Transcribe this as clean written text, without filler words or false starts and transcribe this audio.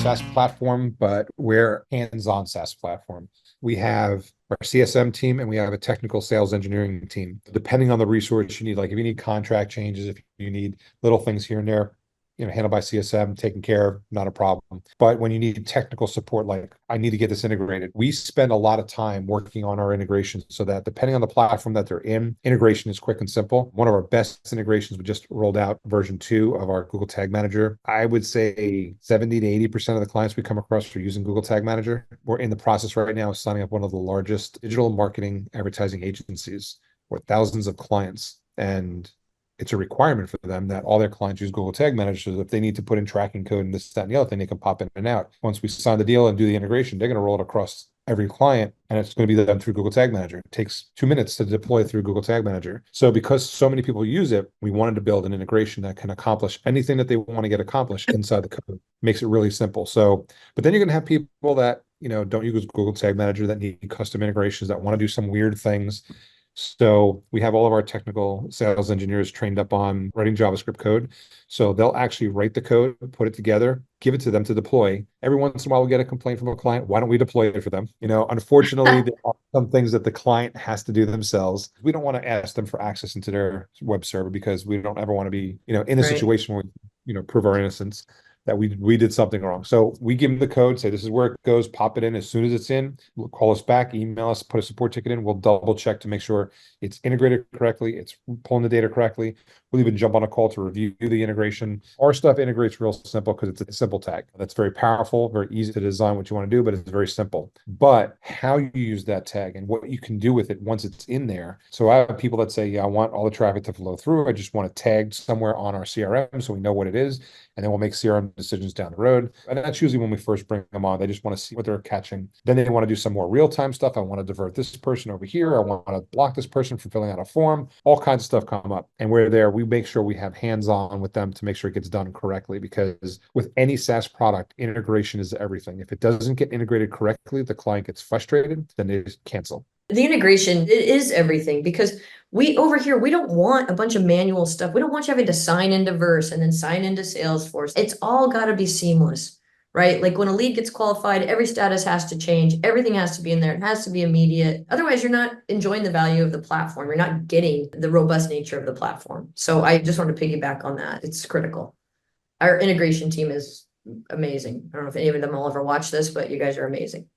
SaaS platform, but we're hands-on SaaS platform. We have our CSM team and we have a technical sales engineering team. Depending on the resource you need, like if you need contract changes, if you need little things here and there, handled by CSM, taken care of, not a problem. But when you need technical support, like I need to get this integrated, we spend a lot of time working on our integrations so that depending on the platform that they're in, integration is quick and simple. One of our best integrations, we just rolled out version 2 of our Google Tag Manager. I would say 70 to 80% of the clients we come across are using Google Tag Manager. We're in the process right now of signing up one of the largest digital marketing advertising agencies with thousands of clients. And it's a requirement for them that all their clients use Google Tag Manager. So if they need to put in tracking code and this, that, and the other thing, they can pop in and out. Once we sign the deal and do the integration, they're going to roll it across every client, and it's going to be done through Google Tag Manager. It takes 2 minutes to deploy through Google Tag Manager. So because so many people use it, we wanted to build an integration that can accomplish anything that they want to get accomplished inside the code. Makes it really simple. So, but then you're going to have people that, don't use Google Tag Manager, that need custom integrations, that want to do some weird things. So we have all of our technical sales engineers trained up on writing JavaScript code. So they'll actually write the code, put it together, give it to them to deploy. Every once in a while, we get a complaint from a client. Why don't we deploy it for them? Unfortunately, there are some things that the client has to do themselves. We don't want to ask them for access into their web server because we don't ever want to be, in a situation where we, prove our innocence, that we did something wrong. So we give them the code, say this is where it goes, pop it in. As soon as it's in, we'll call us back, email us, put a support ticket in. We'll double check to make sure it's integrated correctly, it's pulling the data correctly. We'll even jump on a call to review the integration. Our stuff integrates real simple because it's a simple tag. That's very powerful, very easy to design what you want to do, but it's very simple. But how you use that tag and what you can do with it once it's in there. So I have people that say, yeah, I want all the traffic to flow through. I just want it tagged somewhere on our CRM so we know what it is. And then we'll make CRM decisions down the road. And that's usually when we first bring them on. They just want to see what they're catching. Then they want to do some more real-time stuff. I want to divert this person over here. I want to block this person from filling out a form. All kinds of stuff come up. And we're there. We make sure we have hands-on with them to make sure it gets done correctly, because with any SaaS product, integration is everything. If it doesn't get integrated correctly, the client gets frustrated, then they just cancel. The integration, it is everything, because we over here, we don't want a bunch of manual stuff. We don't want you having to sign into Verse and then sign into Salesforce. It's all got to be seamless, right? Like when a lead gets qualified, every status has to change. Everything has to be in there. It has to be immediate. Otherwise, you're not enjoying the value of the platform. You're not getting the robust nature of the platform. So I just want to piggyback on that. It's critical. Our integration team is amazing. I don't know if any of them will ever watch this, but you guys are amazing.